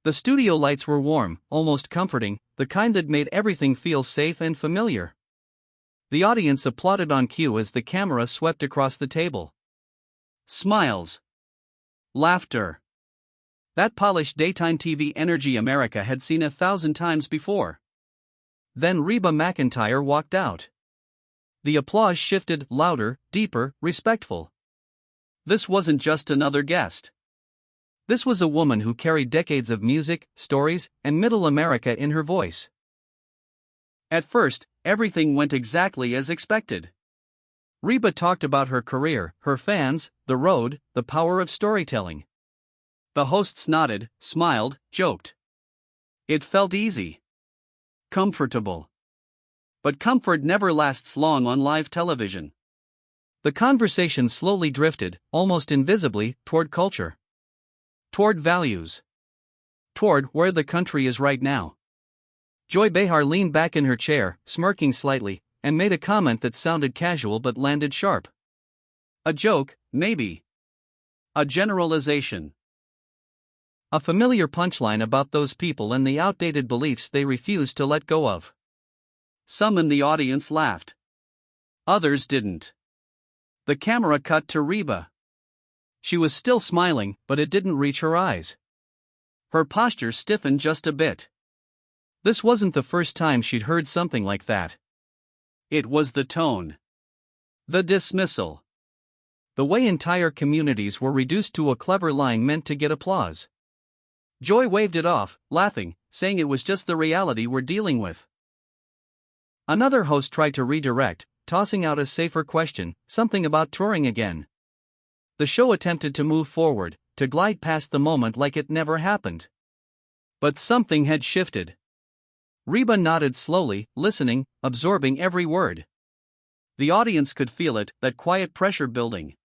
The studio lights were warm, almost comforting, the kind that made everything feel safe and familiar. The audience applauded on cue as the camera swept across the table. Smiles. Laughter. That polished daytime TV energy America had seen 1,000 times before. Then Reba McEntire walked out. The applause shifted, louder, deeper, respectful. This wasn't just another guest. This was a woman who carried decades of music, stories, and middle America in her voice. At first, everything went exactly as expected. Reba talked about her career, her fans, the road, the power of storytelling. The hosts nodded, smiled, joked. It felt easy. Comfortable. But comfort never lasts long on live television. The conversation slowly drifted, almost invisibly, toward culture. Toward values. Toward where the country is right now. Joy Behar leaned back in her chair, smirking slightly, and made a comment that sounded casual but landed sharp. A joke, maybe. A generalization. A familiar punchline about those people and the outdated beliefs they refused to let go of. Some in the audience laughed. Others didn't. The camera cut to Reba. She was still smiling, but it didn't reach her eyes. Her posture stiffened just a bit. This wasn't the first time she'd heard something like that. It was the tone. The dismissal. The way entire communities were reduced to a clever line meant to get applause. Joy waved it off, laughing, saying it was just the reality we're dealing with. Another host tried to redirect, tossing out a safer question, something about touring again. The show attempted to move forward, to glide past the moment like it never happened. But something had shifted. Reba nodded slowly, listening, absorbing every word. The audience could feel it, that quiet pressure building.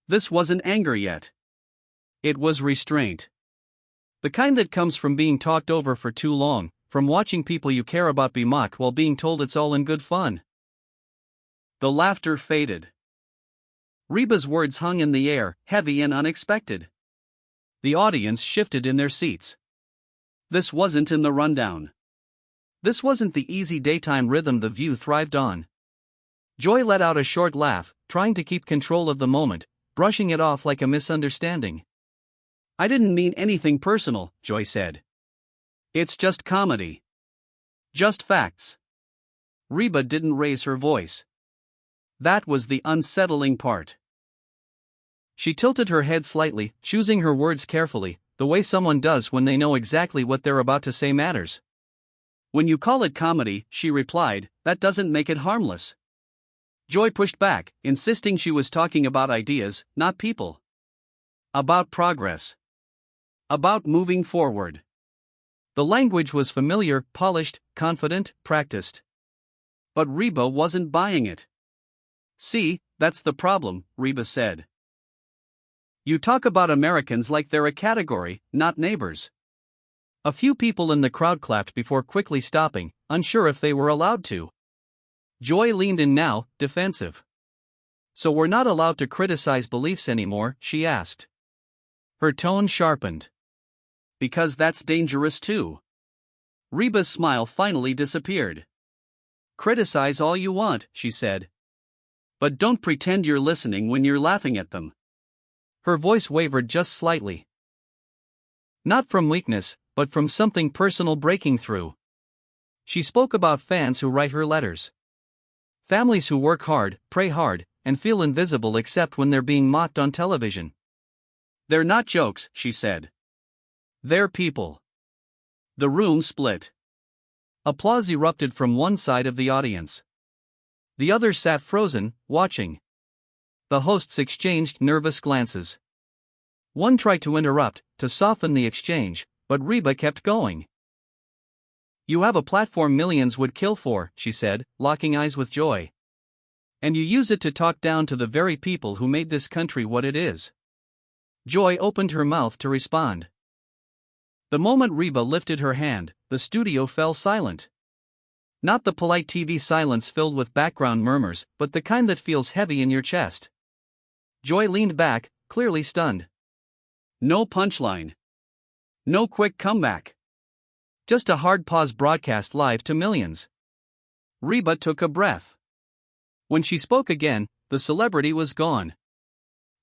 This wasn't anger yet. It was restraint. The kind that comes from being talked over for too long, from watching people you care about be mocked while being told it's all in good fun. The laughter faded. Reba's words hung in the air, heavy and unexpected. The audience shifted in their seats. This wasn't in the rundown. This wasn't the easy daytime rhythm The View thrived on. Joy let out a short laugh, trying to keep control of the moment, brushing it off like a misunderstanding. I didn't mean anything personal, Joy said. It's just comedy. Just facts. Reba didn't raise her voice. That was the unsettling part. She tilted her head slightly, choosing her words carefully, the way someone does when they know exactly what they're about to say matters. When you call it comedy, she replied, that doesn't make it harmless. Joy pushed back, insisting she was talking about ideas, not people. About progress. About moving forward. The language was familiar, polished, confident, practiced. But Reba wasn't buying it. See, that's the problem, Reba said. You talk about Americans like they're a category, not neighbors. A few people in the crowd clapped before quickly stopping, unsure if they were allowed to. Joy leaned in now, defensive. So we're not allowed to criticize beliefs anymore, she asked. Her tone sharpened. Because that's dangerous too. Reba's smile finally disappeared. Criticize all you want, she said. But don't pretend you're listening when you're laughing at them. Her voice wavered just slightly. Not from weakness, but from something personal breaking through. She spoke about fans who write her letters. Families who work hard, pray hard, and feel invisible except when they're being mocked on television. They're not jokes, she said. They're people. The room split. Applause erupted from one side of the audience. The other sat frozen, watching. The hosts exchanged nervous glances. One tried to interrupt, to soften the exchange, but Reba kept going. You have a platform millions would kill for, she said, locking eyes with Joy. And you use it to talk down to the very people who made this country what it is. Joy opened her mouth to respond. The moment Reba lifted her hand, the studio fell silent. Not the polite TV silence filled with background murmurs, but the kind that feels heavy in your chest. Joy leaned back, clearly stunned. No punchline. No quick comeback. Just a hard pause broadcast live to millions. Reba took a breath. When she spoke again, the celebrity was gone.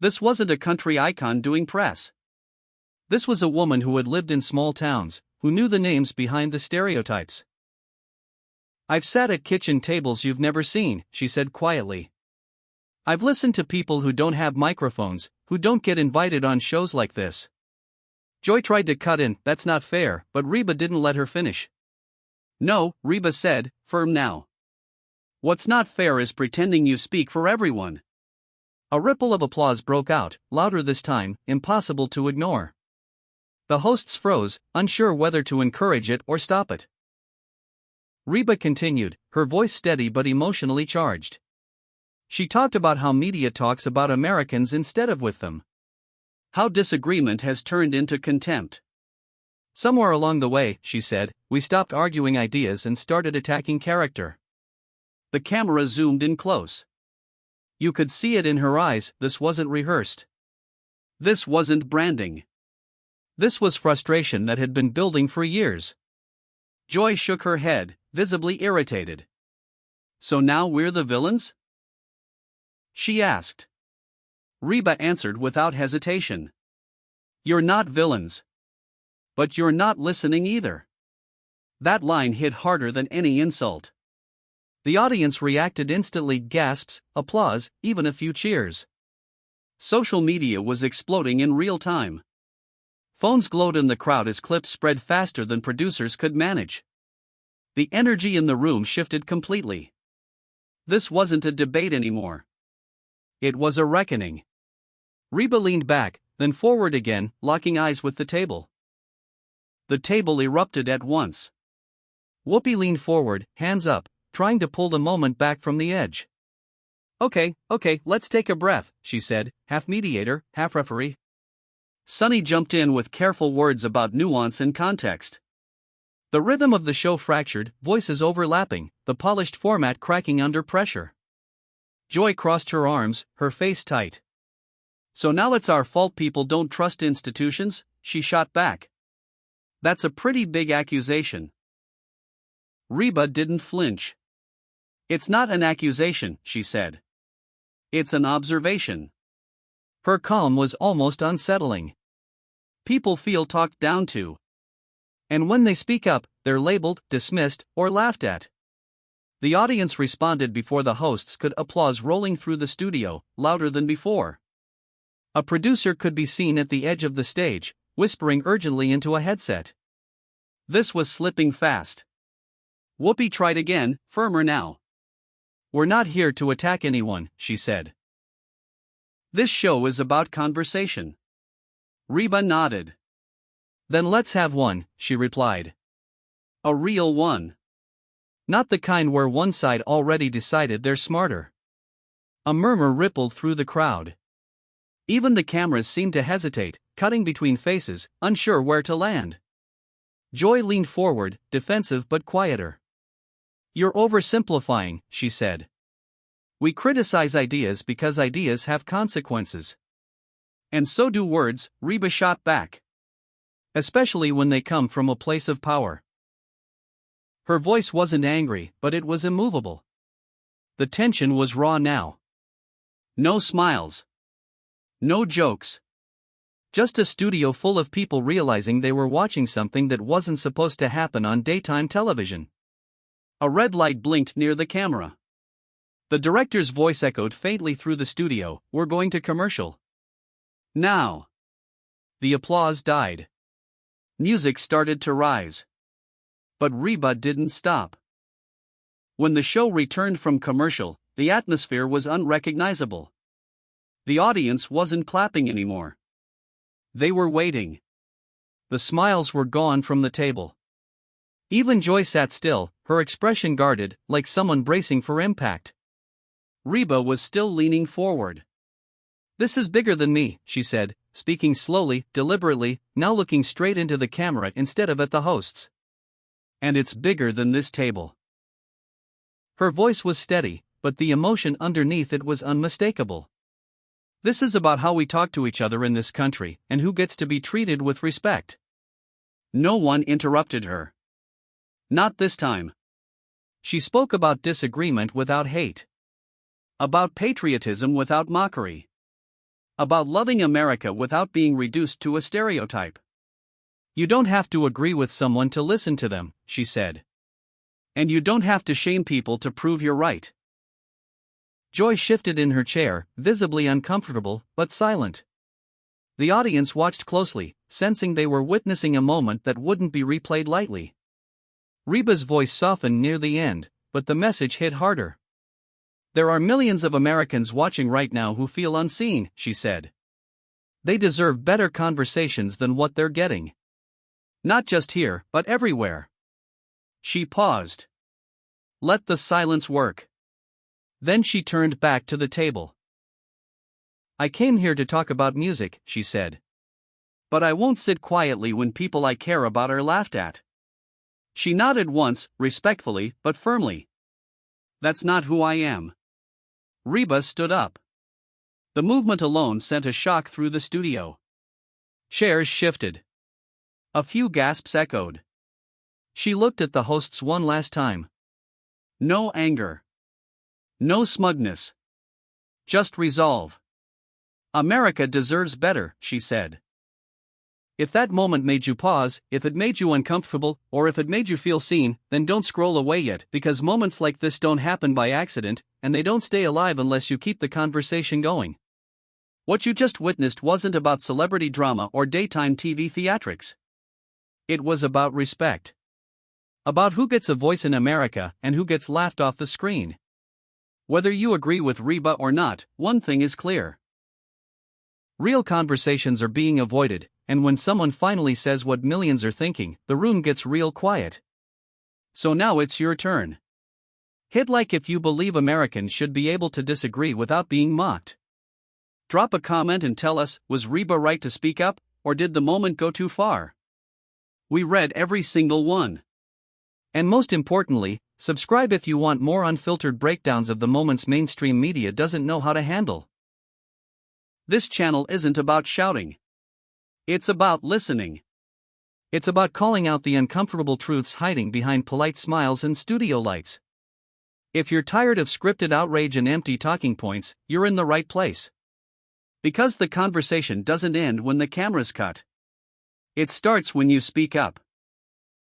This wasn't a country icon doing press. This was a woman who had lived in small towns, who knew the names behind the stereotypes. I've sat at kitchen tables you've never seen, she said quietly. I've listened to people who don't have microphones, who don't get invited on shows like this. Joy tried to cut in, that's not fair, but Reba didn't let her finish. No, Reba said, firm now. What's not fair is pretending you speak for everyone. A ripple of applause broke out, louder this time, impossible to ignore. The hosts froze, unsure whether to encourage it or stop it. Reba continued, her voice steady but emotionally charged. She talked about how media talks about Americans instead of with them. How disagreement has turned into contempt. Somewhere along the way, she said, we stopped arguing ideas and started attacking character. The camera zoomed in close. You could see it in her eyes, this wasn't rehearsed. This wasn't branding. This was frustration that had been building for years. Joy shook her head, visibly irritated. So now we're the villains? She asked. Reba answered without hesitation. You're not villains. But you're not listening either. That line hit harder than any insult. The audience reacted instantly, gasps, applause, even a few cheers. Social media was exploding in real time. Phones glowed in the crowd as clips spread faster than producers could manage. The energy in the room shifted completely. This wasn't a debate anymore. It was a reckoning. Reba leaned back, then forward again, locking eyes with the table. The table erupted at once. Whoopi leaned forward, hands up, trying to pull the moment back from the edge. Okay, let's take a breath, she said, half mediator, half referee. Sunny jumped in with careful words about nuance and context. The rhythm of the show fractured, voices overlapping, the polished format cracking under pressure. Joy crossed her arms, her face tight. So now it's our fault people don't trust institutions, she shot back. That's a pretty big accusation. Reba didn't flinch. It's not an accusation, she said. It's an observation. Her calm was almost unsettling. People feel talked down to. And when they speak up, they're labeled, dismissed, or laughed at. The audience responded before the hosts could, applause rolling through the studio, louder than before. A producer could be seen at the edge of the stage, whispering urgently into a headset. This was slipping fast. Whoopi tried again, firmer now. We're not here to attack anyone, she said. This show is about conversation. Reba nodded. Then let's have one, she replied. A real one. Not the kind where one side already decided they're smarter. A murmur rippled through the crowd. Even the cameras seemed to hesitate, cutting between faces, unsure where to land. Joy leaned forward, defensive but quieter. You're oversimplifying, she said. We criticize ideas because ideas have consequences. And so do words, Reba shot back. Especially when they come from a place of power. Her voice wasn't angry, but it was immovable. The tension was raw now. No smiles. No jokes. Just a studio full of people realizing they were watching something that wasn't supposed to happen on daytime television. A red light blinked near the camera. The director's voice echoed faintly through the studio, we're going to commercial. Now. The applause died. Music started to rise. But Reba didn't stop. When the show returned from commercial, the atmosphere was unrecognizable. The audience wasn't clapping anymore. They were waiting. The smiles were gone from the table. Even Joy sat still, her expression guarded, like someone bracing for impact. Reba was still leaning forward. This is bigger than me, she said, speaking slowly, deliberately, now looking straight into the camera instead of at the hosts. And it's bigger than this table. Her voice was steady, but the emotion underneath it was unmistakable. This is about how we talk to each other in this country, and who gets to be treated with respect. No one interrupted her. Not this time. She spoke about disagreement without hate. About patriotism without mockery. About loving America without being reduced to a stereotype. You don't have to agree with someone to listen to them, she said. And you don't have to shame people to prove you're right. Joy shifted in her chair, visibly uncomfortable, but silent. The audience watched closely, sensing they were witnessing a moment that wouldn't be replayed lightly. Reba's voice softened near the end, but the message hit harder. There are millions of Americans watching right now who feel unseen, she said. They deserve better conversations than what they're getting. Not just here, but everywhere. She paused. Let the silence work. Then she turned back to the table. I came here to talk about music, she said. But I won't sit quietly when people I care about are laughed at. She nodded once, respectfully but firmly. That's not who I am. Reba stood up. The movement alone sent a shock through the studio. Chairs shifted. A few gasps echoed. She looked at the hosts one last time. No anger. No smugness. Just resolve. America deserves better, she said. If that moment made you pause, if it made you uncomfortable, or if it made you feel seen, then don't scroll away yet, because moments like this don't happen by accident, and they don't stay alive unless you keep the conversation going. What you just witnessed wasn't about celebrity drama or daytime TV theatrics. It was about respect. About who gets a voice in America and who gets laughed off the screen. Whether you agree with Reba or not, one thing is clear. Real conversations are being avoided, and when someone finally says what millions are thinking, the room gets real quiet. So now it's your turn. Hit like if you believe Americans should be able to disagree without being mocked. Drop a comment and tell us, was Reba right to speak up, or did the moment go too far? We read every single one. And most importantly, subscribe if you want more unfiltered breakdowns of the moments mainstream media doesn't know how to handle. This channel isn't about shouting. It's about listening. It's about calling out the uncomfortable truths hiding behind polite smiles and studio lights. If you're tired of scripted outrage and empty talking points, you're in the right place. Because the conversation doesn't end when the camera's cut. It starts when you speak up.